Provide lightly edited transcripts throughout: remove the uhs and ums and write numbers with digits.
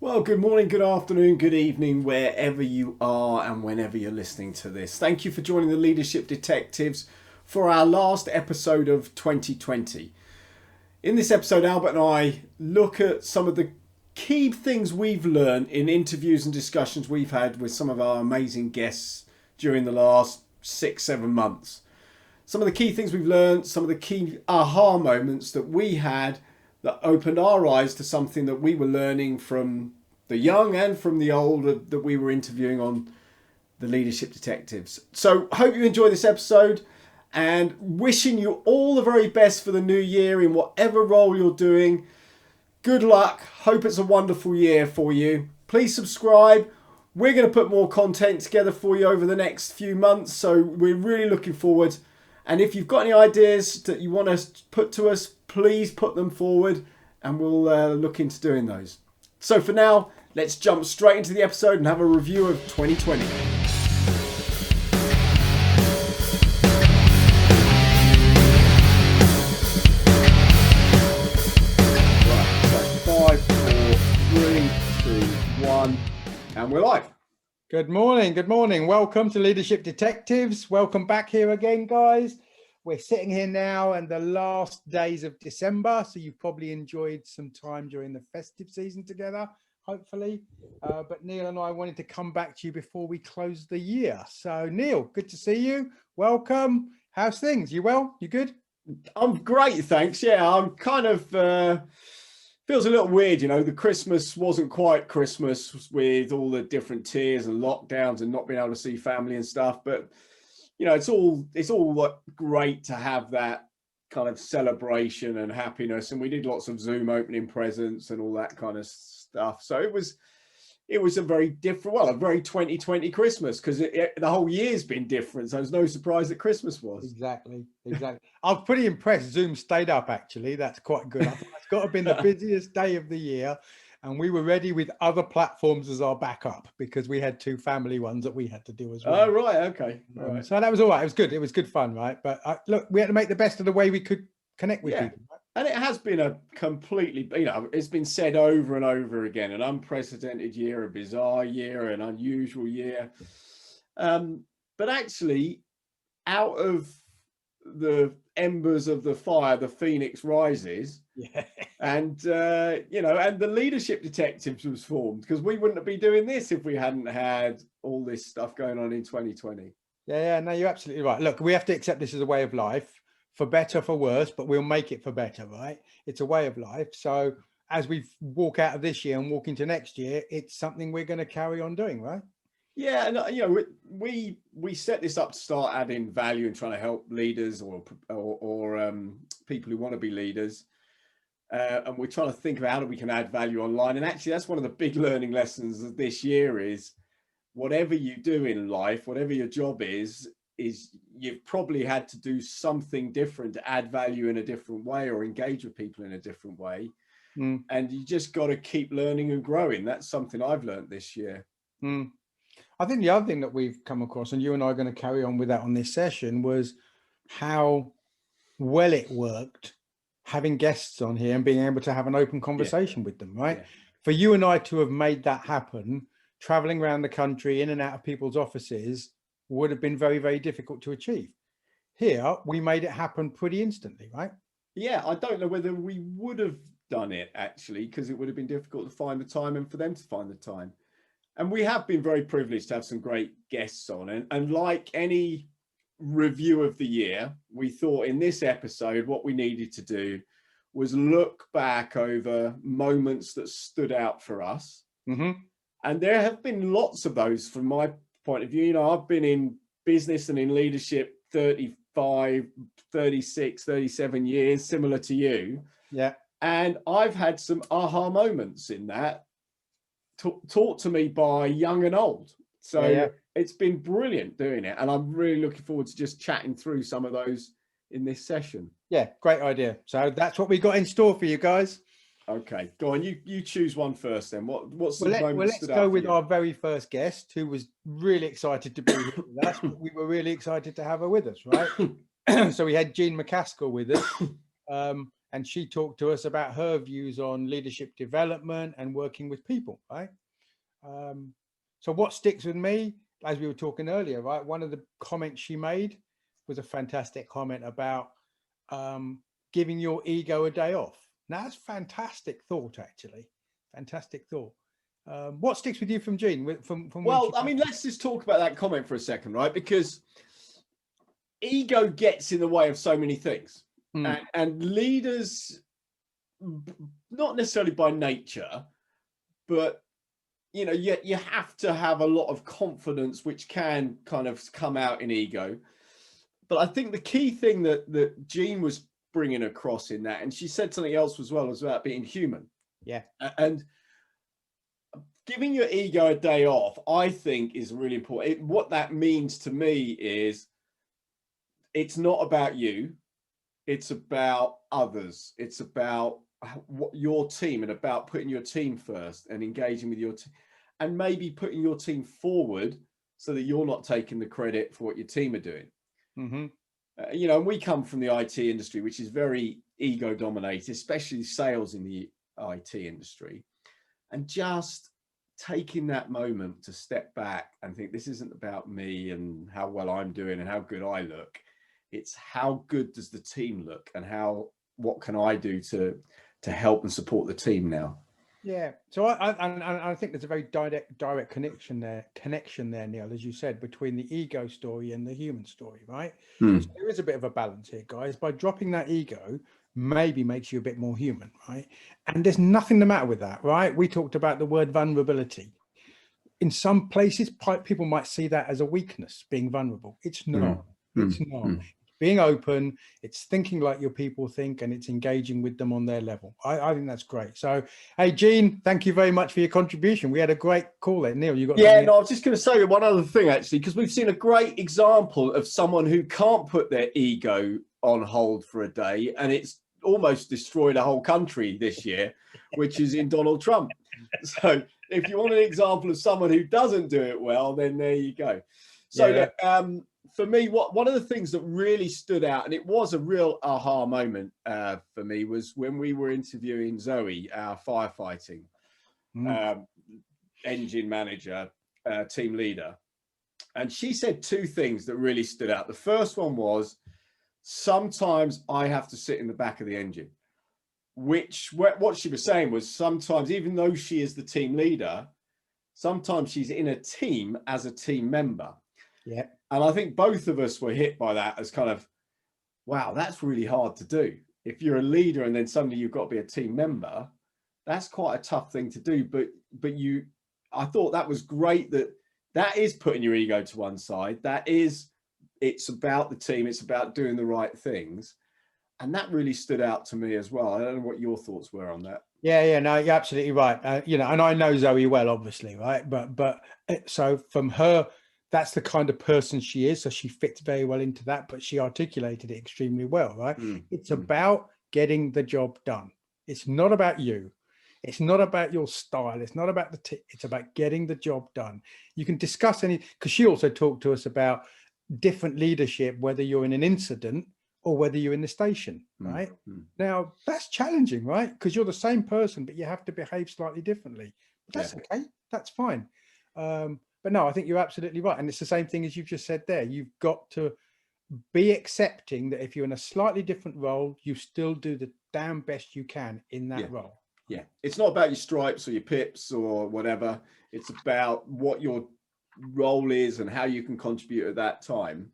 Well, good morning, good afternoon, good evening, wherever you are and whenever you're listening to this. Thank you for joining the Leadership Detectives for our last episode of 2020. In this episode, Albert and I look at some of the key things we've learned in interviews and discussions we've had with some of our amazing guests during the last 6, 7 months. Some of the key things we've learned, some of the key aha moments that we had that opened our eyes to something that we were learning from the young and from the old that we were interviewing on the Leadership Detectives. So, hope you enjoy this episode and wishing you all the very best for the new year in whatever role you're doing. Good luck. Hope it's a wonderful year for you. Please subscribe. We're going to put more content together for you over the next few months, so we're really looking forward. And if you've got any ideas that you want us to put to us, please put them forward and we'll look into doing those. So for now, let's jump straight into the episode and have a review of 2020. Right, so 5, 4, 3, 2, 1, and we're live. Good morning. Good morning. Welcome to Leadership Detectives. Welcome back here again, guys. We're sitting here now in the last days of December, so you've probably enjoyed some time during the festive season together, hopefully. But Neil and I wanted to come back to you before we close the year. So Neil, good to see you. Welcome. How's things? You well? You good? I'm great, thanks. Yeah, I'm kind of... feels a little weird, you know, the Christmas wasn't quite Christmas with all the different tiers and lockdowns and not being able to see family and stuff. But, you know, it's all great to have that kind of celebration and happiness. And we did lots of Zoom opening presents and all that kind of stuff. So it was a very different, well, a very 2020 Christmas because the whole year's been different. So it's no surprise that Christmas was. Exactly. I was pretty impressed. Zoom stayed up, actually. That's quite good. I thought it's got to have been the busiest day of the year. And we were ready with other platforms as our backup because we had two family ones that we had to do as well. Oh, right. Okay. Right. So that was all right. It was good. It was good fun, right? But look, we had to make the best of the way we could connect with people. Right? And it has been a completely, you know, it's been said over and over again, an unprecedented year, a bizarre year, an unusual year. But actually, out of the embers of the fire, the phoenix rises. Yeah. And, you know, and the Leadership Detectives was formed because we wouldn't be doing this if we hadn't had all this stuff going on in 2020. Yeah, no, you're absolutely right. Look, we have to accept this as a way of life. For better, for worse, but we'll make it for better, right? It's a way of life. So as we walk out of this year and walk into next year, it's something we're going to carry on doing, right? Yeah, and you know, we set this up to start adding value and trying to help leaders or people who want to be leaders, and we're trying to think of how we can add value online. And actually, that's one of the big learning lessons of this year is whatever you do in life, whatever your job is you've probably had to do something different to add value in a different way or engage with people in a different way. And you just got to keep learning and growing. That's something I've learned this year. I think the other thing that we've come across, and you and I are going to carry on with that on this session, was how well it worked having guests on here and being able to have an open conversation with them, right? For you and I to have made that happen, traveling around the country in and out of people's offices would have been very, very difficult to achieve. Here, we made it happen pretty instantly, right? Yeah, I don't know whether we would have done it actually, because it would have been difficult to find the time and for them to find the time. And we have been very privileged to have some great guests on. And like any review of the year, we thought in this episode, what we needed to do was look back over moments that stood out for us. And there have been lots of those from my point of view. You know, I've been in business and in leadership 35, 36, 37 years, similar to you. Yeah. And I've had some aha moments in that taught to me by young and old. So it's been brilliant doing it. And I'm really looking forward to just chatting through some of those in this session. Yeah, great idea. So that's what we got in store for you guys. Okay, go on. You choose one first then. What's the moment? Let's go with our very first guest, who was really excited to be here with us. We were really excited to have her with us, right? So we had Jean McCaskill with us. and she talked to us about her views on leadership development and working with people, right? So what sticks with me, as we were talking earlier, right? One of the comments she made was a fantastic comment about giving your ego a day off. Now, that's fantastic thought, actually. Fantastic thought. What sticks with you from Jean? From when Well, she... I mean, let's just talk about that comment for a second, right? Because ego gets in the way of so many things. And leaders, not necessarily by nature, but you know, you have to have a lot of confidence, which can kind of come out in ego. But I think the key thing that Jean was bringing across in that, and she said something else as well, was about being human. Yeah. And giving your ego a day off, I think, is really important. What that means to me is it's not about you. It's about others. It's about what your team, and about putting your team first and engaging with your team, and maybe putting your team forward so that you're not taking the credit for what your team are doing. You know, and we come from the IT industry, which is very ego dominated, especially sales in the IT industry. And just taking that moment to step back and think, this isn't about me and how well I'm doing and how good I look. It's how good does the team look, and what can I do to help and support the team now? Yeah. So I think there's a very direct connection there, Neil, as you said, between the ego story and the human story, right? So there is a bit of a balance here, guys. By dropping that ego, maybe makes you a bit more human, right? And there's nothing the matter with that, right? We talked about the word vulnerability. In some places, people might see that as a weakness, being vulnerable. It's not. It's not. Being open, it's thinking like your people think, and it's engaging with them on their level. I think that's great. So, hey, Jean, thank you very much for your contribution. We had a great call there. Neil, you got... Yeah, no, I was just going to say one other thing, actually, because we've seen a great example of someone who can't put their ego on hold for a day, and it's almost destroyed a whole country this year, which is in Donald Trump. So if you want an example of someone who doesn't do it well, then there you go. So yeah. For me, one of the things that really stood out, and it was a real aha moment for me, was when we were interviewing Zoe, our firefighting engine manager, team leader. And she said two things that really stood out. The first one was, sometimes I have to sit in the back of the engine, which what she was saying was, sometimes, even though she is the team leader, sometimes she's in a team as a team member. Yeah. And I think both of us were hit by that as kind of, wow, that's really hard to do. If you're a leader and then suddenly you've got to be a team member, that's quite a tough thing to do. But I thought that was great, that is putting your ego to one side. It's about the team. It's about doing the right things. And that really stood out to me as well. I don't know what your thoughts were on that. Yeah, no, you're absolutely right. You know, and I know Zoe well, obviously, right? But so from her, that's the kind of person she is. So she fits very well into that, but she articulated it extremely well, right? It's about getting the job done. It's not about you. It's not about your style. It's not about it's about getting the job done. You can discuss because she also talked to us about different leadership, whether you're in an incident or whether you're in the station, right? Now, that's challenging, right? Because you're the same person, but you have to behave slightly differently. But that's okay. That's fine. But no, I think you're absolutely right. And it's the same thing as you've just said there. You've got to be accepting that if you're in a slightly different role, you still do the damn best you can in that role. Yeah. It's not about your stripes or your pips or whatever. It's about what your role is and how you can contribute at that time.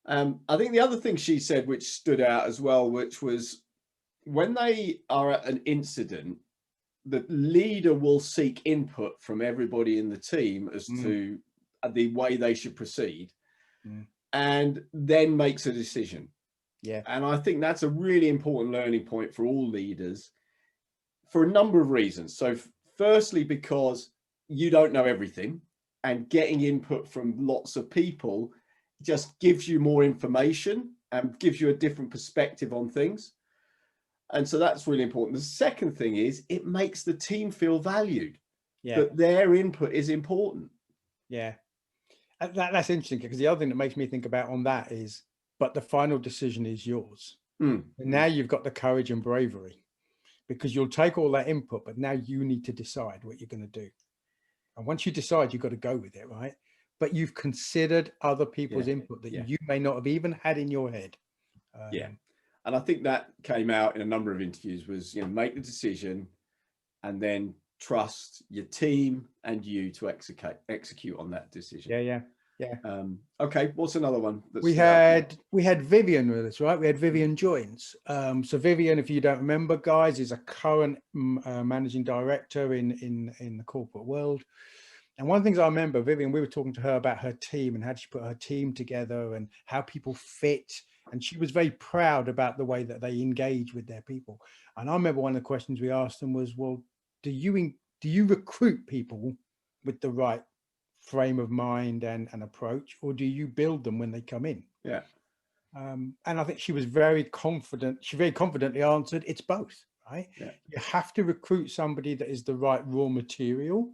I think the other thing she said, which stood out as well, which was, when they are at an incident, the leader will seek input from everybody in the team as to the way they should proceed, and then makes a decision. Yeah. And I think that's a really important learning point for all leaders, for a number of reasons. So firstly, because you don't know everything, and getting input from lots of people just gives you more information and gives you a different perspective on things. And so that's really important. The second thing is, it makes the team feel valued, that their input is important. Yeah. That's interesting, because the other thing that makes me think about on that is, but the final decision is yours, Mm. And now you've got the courage and bravery, because you'll take all that input, but now you need to decide what you're going to do. And once you decide, you've got to go with it, right? But you've considered other people's Yeah. input that Yeah. you may not have even had in your head. Yeah. And I think that came out in a number of interviews was, make the decision and then trust your team and you to execute on that decision. Yeah. Okay. What's another one? We had Vivian with us, right? We had Vivian Joins. So Vivian, if you don't remember, guys, is a current managing director in the corporate world. And one of the things I remember, Vivian, we were talking to her about her team and how she put her team together and how people fit. And she was very proud about the way that they engage with their people. And I remember one of the questions we asked them was, well, do you recruit people with the right frame of mind and approach, or do you build them when they come in? Yeah. And I think she was very confident. She very confidently answered, it's both, right? Yeah. You have to recruit somebody that is the right raw material,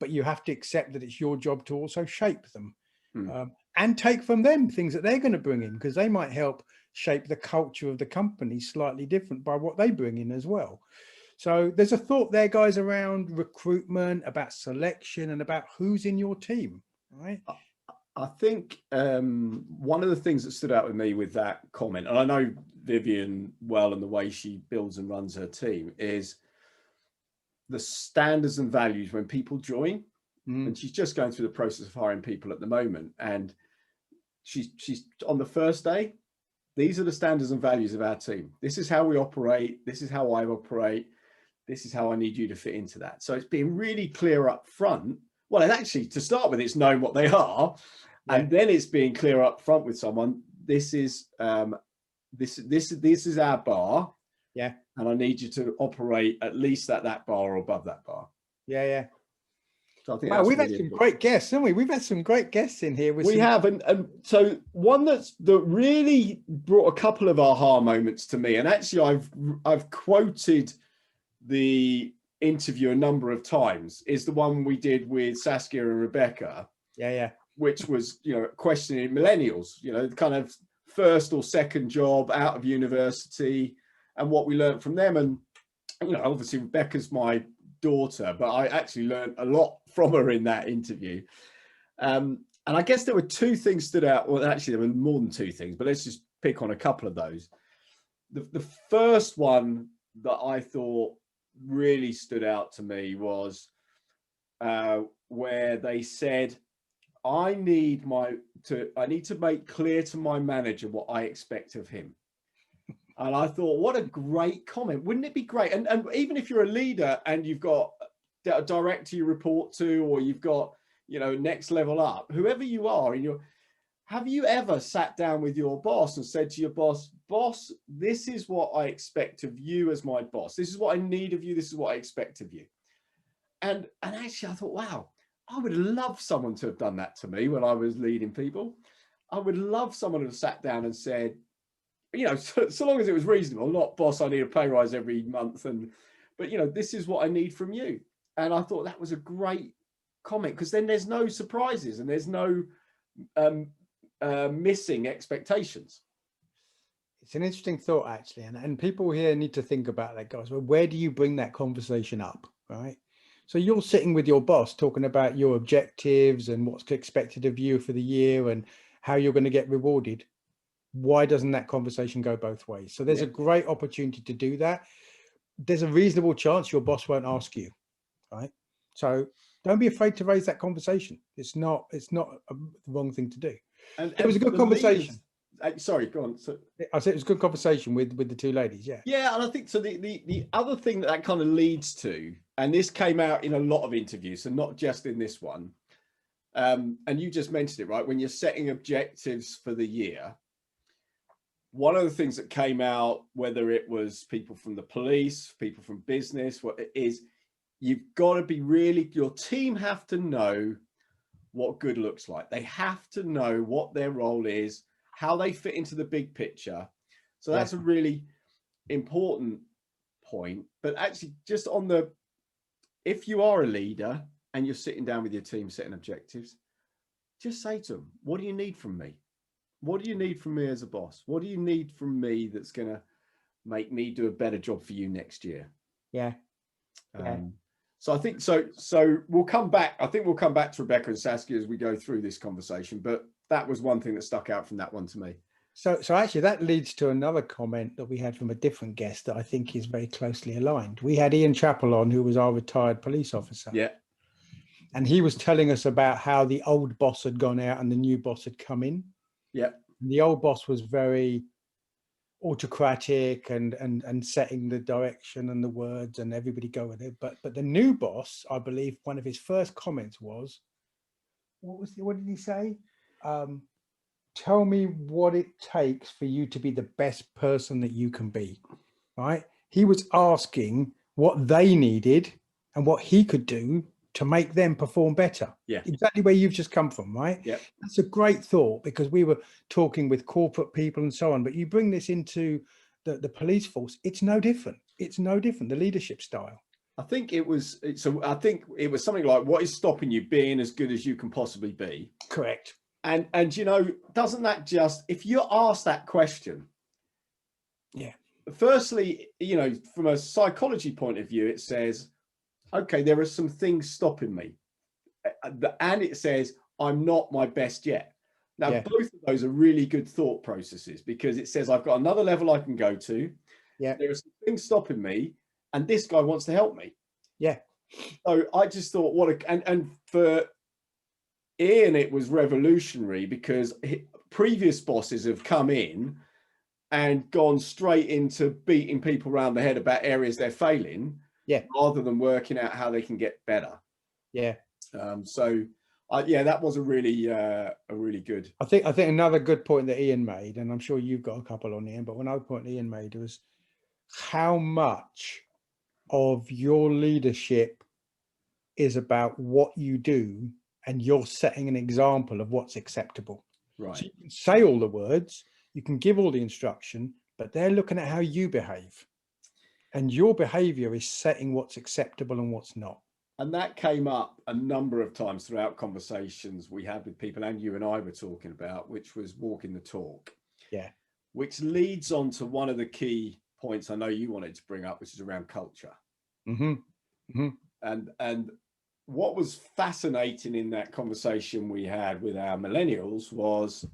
but you have to accept that it's your job to also shape them and take from them things that they're going to bring in, because they might help shape the culture of the company slightly different by what they bring in as well. So there's a thought there, guys, around recruitment, about selection, and about who's in your team, right? I think one of the things that stood out with me with that comment, and I know Vivian well and the way she builds and runs her team, is the standards and values when people join. And she's just going through the process of hiring people at the moment. And she's on the first day, these are the standards and values of our team. This is how we operate. This is how I operate. This is how I need you to fit into that. So it's being really clear up front. Well, and actually, to start with, it's knowing what they are, and then it's being clear up front with someone. This is this is our bar. Yeah. And I need you to operate at least at that bar or above that bar. Yeah. So I think we've had some great guests, haven't we? We've had some great guests in here. We have, and so one that really brought a couple of aha moments to me, and actually I've quoted the interview a number of times, is the one we did with Saskia and Rebecca. Yeah. Which was, questioning millennials, kind of first or second job out of university and what we learned from them. And, obviously Rebecca's my daughter, but I actually learned a lot from her in that interview. And I guess there were two things stood out. Well, actually there were more than two things, but let's just pick on a couple of those. The first one that I thought really stood out to me was where they said, I need to make clear to my manager what I expect of him. And I thought, what a great comment. Wouldn't it be great? And even if you're a leader and you've got a director you report to, or you've got, next level up, whoever you are, have you ever sat down with your boss and said to your boss, this is what I expect of you as my boss. This is what I need of you. This is what I expect of you. And actually I thought, wow, I would love someone to have done that to me when I was leading people. I would love someone to have sat down and said, so long as it was reasonable, not boss, I need a pay rise every month. But this is what I need from you. And I thought that was a great comment, because then there's no surprises and there's no missing expectations. It's an interesting thought, actually. And people here need to think about that, guys. Well, where do you bring that conversation up, right? So you're sitting with your boss talking about your objectives and what's expected of you for the year and how you're going to get rewarded. Why doesn't that conversation go both ways? So there's a great opportunity to do that. There's a reasonable chance your boss won't ask you, right? So don't be afraid to raise that conversation. It's not the wrong thing to do. And it was a good conversation. Sorry, go on. So, I said it was a good conversation with the two ladies. Yeah. Yeah, and I think so. The other thing that kind of leads to, and this came out in a lot of interviews, so not just in this one, and you just mentioned it, right? When you're setting objectives for the year, one of the things that came out, whether it was people from the police, people from business, what it is, you've got to be your team have to know what good looks like. They have to know what their role is, how they fit into the big picture. So that's a really important point. But actually, just on if you are a leader and you're sitting down with your team setting objectives, just say to them, what do you need from me? What do you need from me as a boss? What do you need from me that's going to make me do a better job for you next year? Yeah. Yeah. So I think so we'll come back. I think we'll come back to Rebecca and Saskia as we go through this conversation, but that was one thing that stuck out from that one to me. So actually that leads to another comment that we had from a different guest that I think is very closely aligned. We had Ian Chappell on, who was our retired police officer. Yeah. And he was telling us about how the old boss had gone out and the new boss had come in. Yeah. And the old boss was very autocratic and setting the direction and the words and everybody go with it. But the new boss, I believe one of his first comments was, what did he say? Tell me what it takes for you to be the best person that you can be, right? He was asking what they needed and what he could do to make them perform better. Yeah. Exactly where you've just come from, right? Yeah. That's a great thought, because we were talking with corporate people and so on, but you bring this into the police force, it's no different. It's no different, the leadership style. I think it was something like, what is stopping you being as good as you can possibly be? Correct. And doesn't that just, if you're asked that question, yeah, firstly, from a psychology point of view, it says, okay, there are some things stopping me, and it says I'm not my best yet. Now, both of those are really good thought processes, because it says I've got another level I can go to. Yeah, there are some things stopping me, and this guy wants to help me. Yeah. So I just thought, and for Ian, it was revolutionary, because previous bosses have come in and gone straight into beating people around the head about areas they're failing, rather than working out how they can get better. Yeah. That was a really good. I think another good point that Ian made, and I'm sure you've got a couple on Ian, but another point Ian made was how much of your leadership is about what you do, and you're setting an example of what's acceptable. Right. So you can say all the words, you can give all the instruction, but they're looking at how you behave, and your behavior is setting what's acceptable and what's not. And that came up a number of times throughout conversations we had with people, and you and I were talking about, which was walking the talk. Yeah. Which leads on to one of the key points I know you wanted to bring up, which is around culture. Mm-hmm. Mm-hmm. And what was fascinating in that conversation we had with our millennials was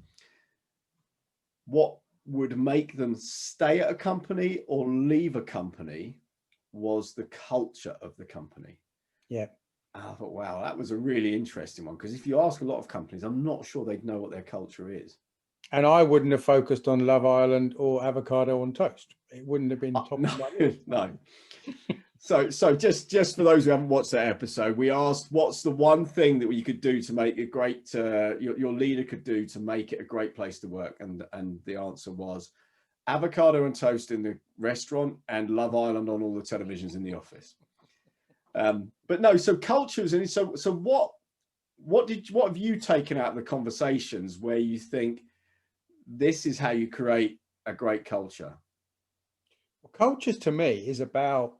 what would make them stay at a company or leave a company was the culture of the company. Yeah. And I thought, wow, that was a really interesting one, because if you ask a lot of companies, I'm not sure they'd know what their culture is. And I wouldn't have focused on Love Island or avocado on toast. It wouldn't have been top of my list. No. So just for those who haven't watched that episode, we asked, what's the one thing that you could do to make it great, your leader could do to make it a great place to work? And the answer was avocado and toast in the restaurant and Love Island on all the televisions in the office. But no, so cultures, and so what have you taken out of the conversations where you think this is how you create a great culture? Well, cultures to me is about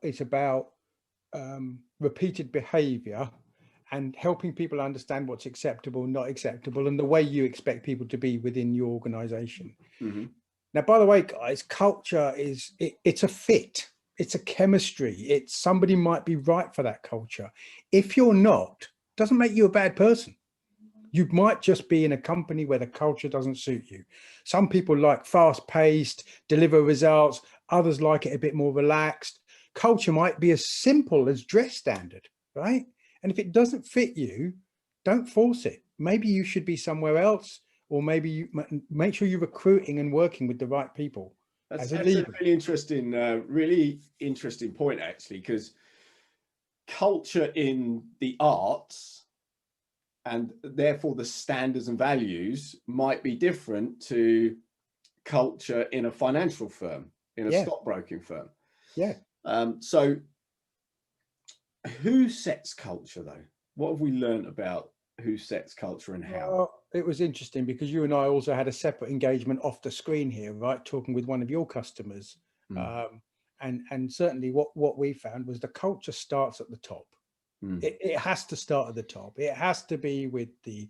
repeated behavior and helping people understand what's acceptable, not acceptable, and the way you expect people to be within your organization. Mm-hmm. Now, by the way, guys, culture it's a fit. It's a chemistry. It's somebody might be right for that culture. If you're not, doesn't make you a bad person. You might just be in a company where the culture doesn't suit you. Some people like fast-paced, deliver results. Others like it a bit more relaxed. Culture might be as simple as dress standard, right? And if it doesn't fit you, don't force it. Maybe you should be somewhere else, or maybe you make sure you're recruiting and working with the right people. That's a really interesting point, actually, because culture in the arts, and therefore the standards and values, might be different to culture in a financial firm, in a stockbroking firm. Yeah. So who sets culture, though? What have we learned about who sets culture and how? Well, it was interesting because you and I also had a separate engagement off the screen here, right? Talking with one of your customers. And certainly what we found was the culture starts at the top. It has to start at the top. It has to be with the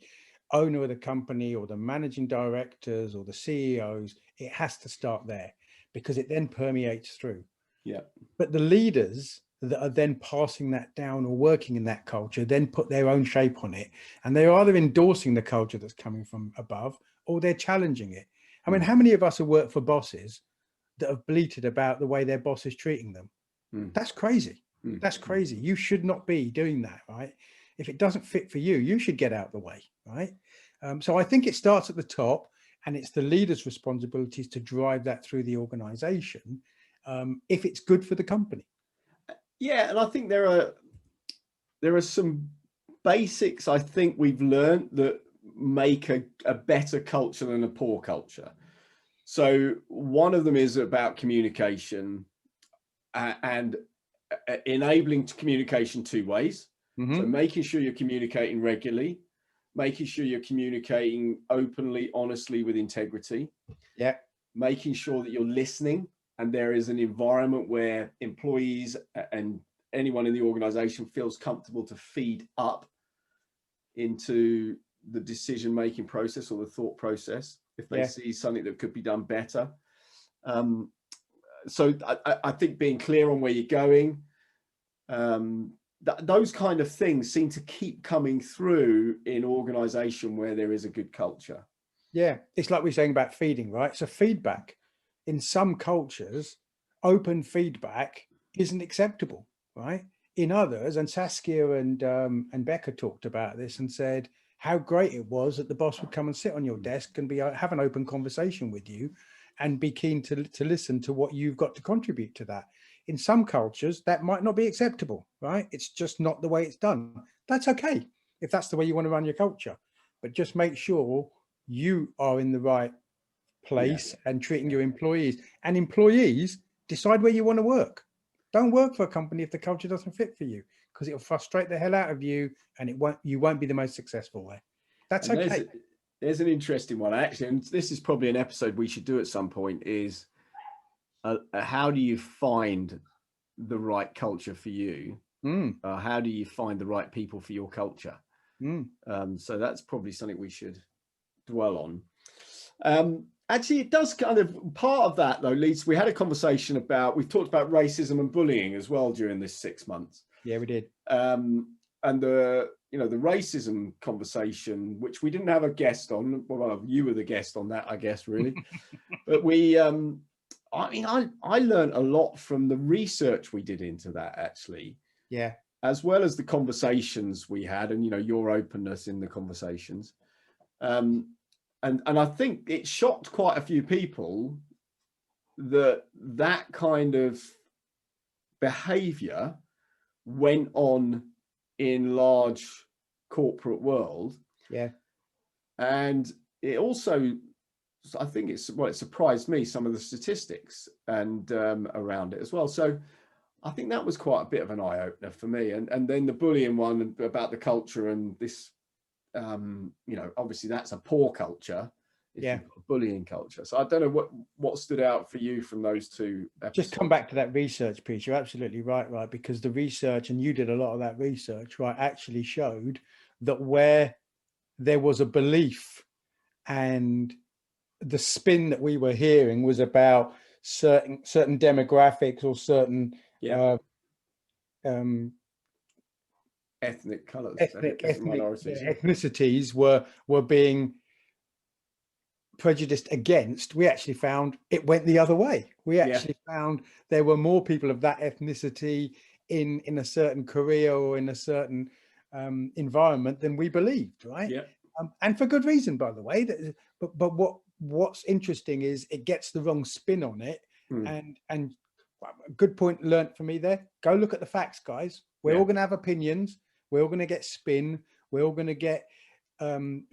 owner of the company or the managing directors or the CEOs, it has to start there because it then permeates through. Yeah. But the leaders that are then passing that down or working in that culture then put their own shape on it. And they're either endorsing the culture that's coming from above or they're challenging it. I mean, how many of us have worked for bosses that have bleated about the way their boss is treating them? That's crazy. That's crazy. You should not be doing that, right? If it doesn't fit for you, you should get out of the way, right? So I think it starts at the top, and it's the leader's responsibilities to drive that through the organization if it's good for the company. Yeah, and I think there are some basics I think we've learned that make a better culture than a poor culture. So one of them is about communication and enabling communication two ways. So making sure you're communicating regularly, making sure you're communicating openly, honestly, with integrity. Yeah. Making sure that you're listening and there is an environment where employees and anyone in the organization feels comfortable to feed up into the decision-making process or the thought process if they see something that could be done better. So I think being clear on where you're going, those kind of things seem to keep coming through in organization where there is a good culture. Yeah, it's like we're saying about feeding, right? So feedback in some cultures, open feedback isn't acceptable, right? In others, and Saskia and Becca talked about this and said how great it was that the boss would come and sit on your desk and have an open conversation with you and be keen to listen to what you've got to contribute to that. In some cultures, that might not be acceptable, right? It's just not the way it's done. That's okay if that's the way you want to run your culture, but just make sure you are in the right place and treating your employees, and employees decide where you want to work. Don't work for a company if the culture doesn't fit for you, because it'll frustrate the hell out of you and you won't be the most successful there. That's and okay. There's an interesting one actually, and this is probably an episode we should do at some point, is how do you find the right culture for you? How do you find the right people for your culture? So that's probably something we should dwell on. Actually, it does kind of, part of that though leads, we had a conversation about, we've talked about racism and bullying as well during this 6 months. Yeah, we did. And the racism conversation, which we didn't have a guest on, well, you were the guest on that, I guess, really. But we, I mean, I learned a lot from the research we did into that, actually. Yeah. As well as the conversations we had and, your openness in the conversations. And I think it shocked quite a few people that kind of behavior went on in large corporate world. Yeah. And it also, I think it surprised me, some of the statistics and around it as well. So I think that was quite a bit of an eye-opener for me. And then the bullying one about the culture and this, obviously that's a poor culture. Yeah. Bullying culture. So I don't know what stood out for you from those two episodes. Just come back to that research piece. You're absolutely right, because the research, and you did a lot of that research, right, actually showed that where there was a belief and the spin that we were hearing was about certain demographics or certain ethnic colors, ethnic minorities, ethnicities were being prejudiced against. We actually found it went the other way. We actually found there were more people of that ethnicity in a certain career or in a certain environment than we believed, right? And for good reason, by the way. But what's interesting is it gets the wrong spin on it. And a good point learnt for me there. Go look at the facts, guys. We're all going to have opinions. We're all going to get spin. We're all going to get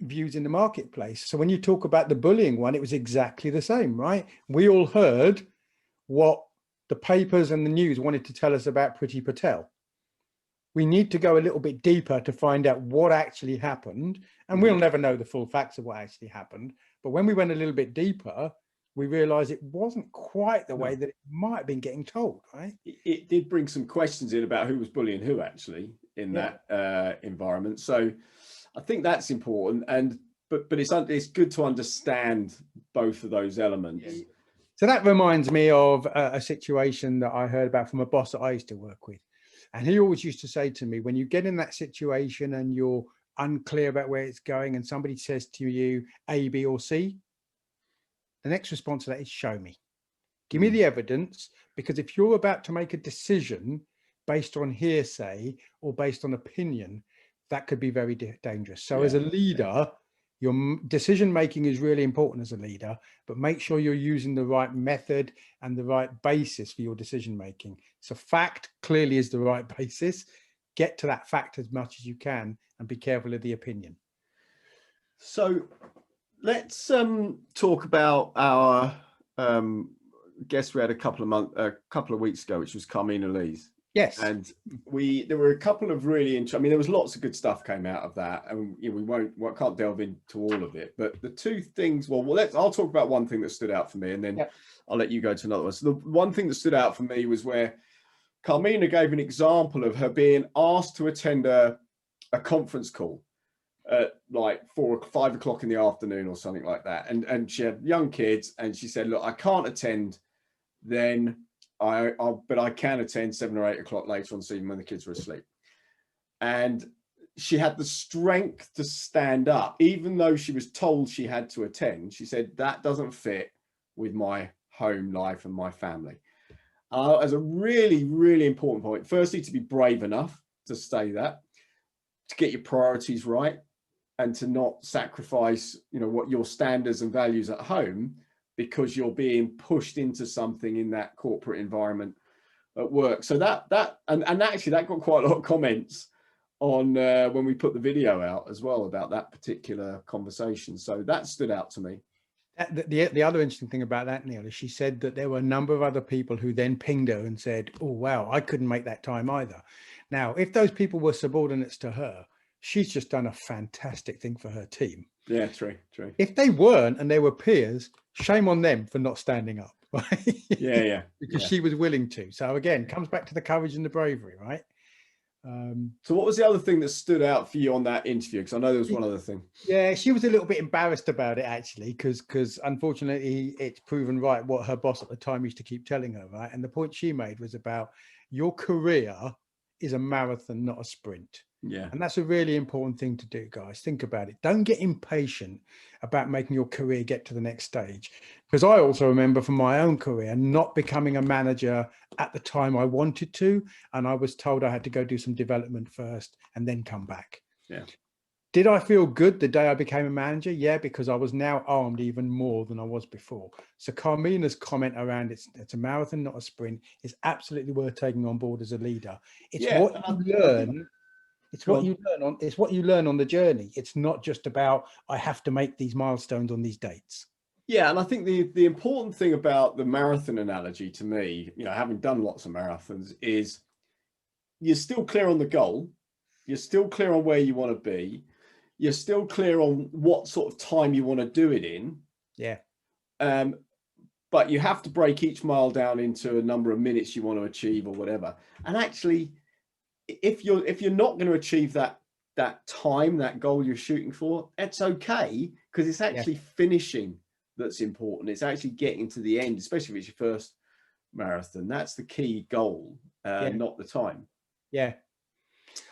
views in the marketplace. So when you talk about the bullying one, it was exactly the same, right? We all heard what the papers and the news wanted to tell us about Priti Patel. We need to go a little bit deeper to find out what actually happened. And we'll never know the full facts of what actually happened. But when we went a little bit deeper, we realized it wasn't quite the way that it might have been getting told, right? It did bring some questions in about who was bullying who actually in that environment. So I think that's important. And but it's good to understand both of those elements. So that reminds me of a situation that I heard about from a boss that I used to work with. And he always used to say to me, when you get in that situation and you're unclear about where it's going and somebody says to you A, B, or C, the next response to that is show me. Give me the evidence, because if you're about to make a decision based on hearsay or based on opinion, that could be very dangerous. So as a leader, your decision making is really important as a leader, but make sure you're using the right method and the right basis for your decision making. So fact clearly is the right basis. Get to that fact as much as you can and be careful of the opinion. So let's talk about our guest we had a couple of weeks ago, which was Carmina Lees. Yes. And there were a couple of really interesting, I mean, there was lots of good stuff came out of that, and we can't delve into all of it, but the two things, I'll talk about one thing that stood out for me, and then I'll let you go to another one. So the one thing that stood out for me was where Carmina gave an example of her being asked to attend a conference call at like 5 o'clock in the afternoon or something like that. And she had young kids, and she said, look, I can't attend then, but I can attend 7 or 8 o'clock later on this evening when the kids are asleep. And she had the strength to stand up, even though she was told she had to attend. She said, that doesn't fit with my home life and my family. As a really, really important point, firstly, to be brave enough to say that, to get your priorities right, and to not sacrifice, what your standards and values at home, because you're being pushed into something in that corporate environment at work. So and actually that got quite a lot of comments on when we put the video out as well about that particular conversation. So that stood out to me. The other interesting thing about that, Neil, is she said that there were a number of other people who then pinged her and said, oh, wow, I couldn't make that time either. Now, if those people were subordinates to her, she's just done a fantastic thing for her team. Yeah, true. If they weren't and they were peers, shame on them for not standing up, right? Yeah. Because she was willing to. So again, comes back to the courage and the bravery, right? So what was the other thing that stood out for you on that interview? Because I know there was one other thing. Yeah, she was a little bit embarrassed about it, actually, because unfortunately it's proven right what her boss at the time used to keep telling her, right? And the point she made was about your career is a marathon, not a sprint. Yeah. And that's a really important thing to do, guys. Think about it. Don't get impatient about making your career get to the next stage. Because I also remember from my own career not becoming a manager at the time I wanted to. And I was told I had to go do some development first and then come back. Yeah. Did I feel good the day I became a manager? Yeah, because I was now armed even more than I was before. So Carmina's comment around it's a marathon, not a sprint, is absolutely worth taking on board as a leader. It's what you learn. It's what you learn on the journey. It's not just about, I have to make these milestones on these dates. Yeah, and I think the important thing about the marathon analogy to me, having done lots of marathons, is you're still clear on the goal. You're still clear on where you want to be. You're still clear on what sort of time you want to do it in. Yeah. But you have to break each mile down into a number of minutes you want to achieve or whatever. And actually, if you're not going to achieve that time, that goal you're shooting for, it's okay, because it's actually finishing that's important. It's actually getting to the end, especially if it's your first marathon. That's the key goal, not the time. Yeah.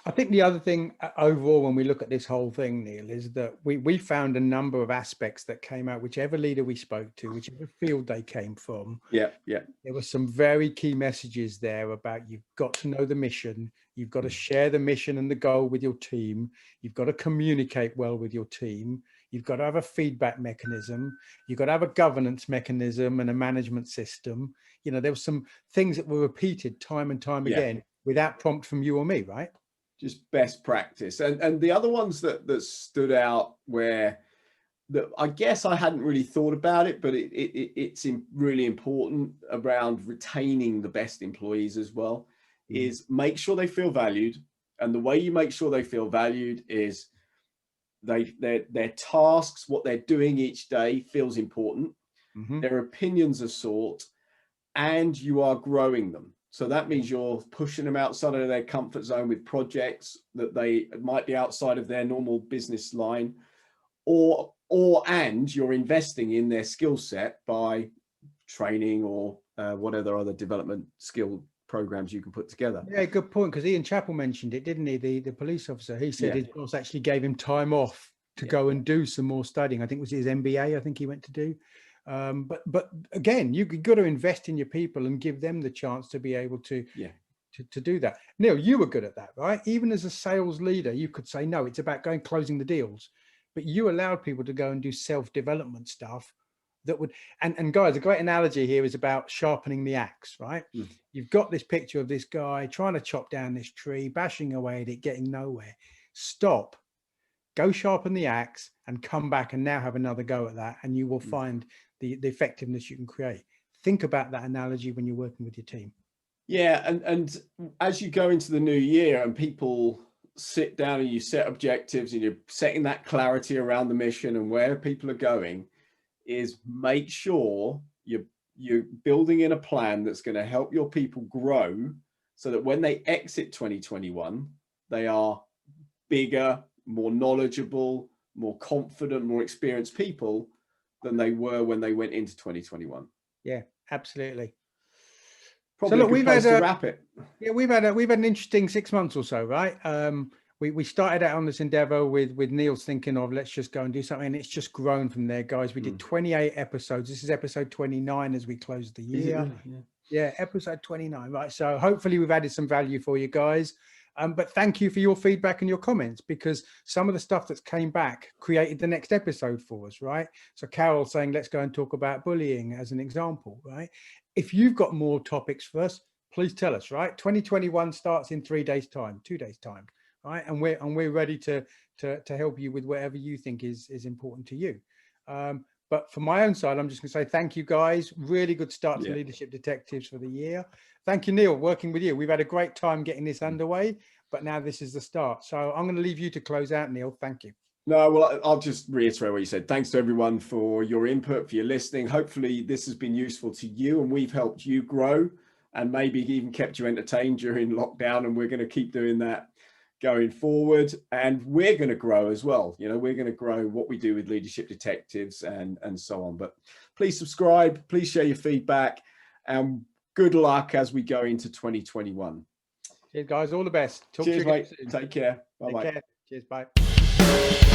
I think the other thing overall, when we look at this whole thing, Neil, is that we found a number of aspects that came out, whichever leader we spoke to, whichever field they came from. Yeah. There were some very key messages there about you've got to know the mission. You've got to share the mission and the goal with your team. You've got to communicate well with your team. You've got to have a feedback mechanism. You've got to have a governance mechanism and a management system. There were some things that were repeated time and time again without prompt from you or me, right? Just best practice. And the other ones that stood out where I guess I hadn't really thought about it, but it's really important around retaining the best employees as well, is make sure they feel valued. And the way you make sure they feel valued is their tasks, what they're doing each day feels important. Their opinions are sought, and you are growing them. So that means you're pushing them outside of their comfort zone with projects that they might be outside of their normal business line, and you're investing in their skill set by training or whatever other development skill programs you can put together. Yeah, good point. Because Ian Chappell mentioned it, didn't he? The police officer. He said his boss actually gave him time off to go and do some more studying. I think it was his MBA. I think he went to do. But again, you've got to invest in your people and give them the chance to be able to do that. Neil, you were good at that, right? Even as a sales leader, you could say, no, it's about going closing the deals. But you allowed people to go and do self-development stuff that would, and guys, a great analogy here is about sharpening the axe, right? You've got this picture of this guy trying to chop down this tree, bashing away at it, getting nowhere. Stop, go sharpen the axe and come back and now have another go at that. And you will find the effectiveness you can create. Think about that analogy when you're working with your team. Yeah. And as you go into the new year and people sit down and you set objectives and you're setting that clarity around the mission and where people are going, is make sure you're building in a plan that's going to help your people grow so that when they exit 2021, they are bigger, more knowledgeable, more confident, more experienced people than they were when they went into 2021. Yeah, absolutely. Probably so look, a good place to wrap it. Yeah, we've had an interesting 6 months or so, right? We started out on this endeavor with Neil's thinking of let's just go and do something, and it's just grown from there, guys. We did 28 episodes. This is episode 29 as we close the year. Really? Yeah, episode 29, right? So hopefully we've added some value for you guys. But thank you for your feedback and your comments, because some of the stuff that's came back created the next episode for us, right? So Carol saying, let's go and talk about bullying as an example, right? If you've got more topics for us, please tell us, right? 2021 starts in 3 days time, 2 days time, right? And we're ready to help you with whatever you think is important to you. But for my own side, I'm just going to say thank you, guys. Really good start to Leadership Detectives for the year. Thank you, Neil, working with you. We've had a great time getting this underway, but now this is the start. So I'm going to leave you to close out, Neil. Thank you. No, well, I'll just reiterate what you said. Thanks to everyone for your input, for your listening. Hopefully this has been useful to you and we've helped you grow and maybe even kept you entertained during lockdown. And we're going to keep doing that going forward, and we're going to grow as well. You know, we're going to grow what we do with Leadership Detectives and so on. But please subscribe, please share your feedback, and good luck as we go into 2021. Cheers, guys. All the best. Cheers, mate. Take care. Bye-bye. Cheers. Bye.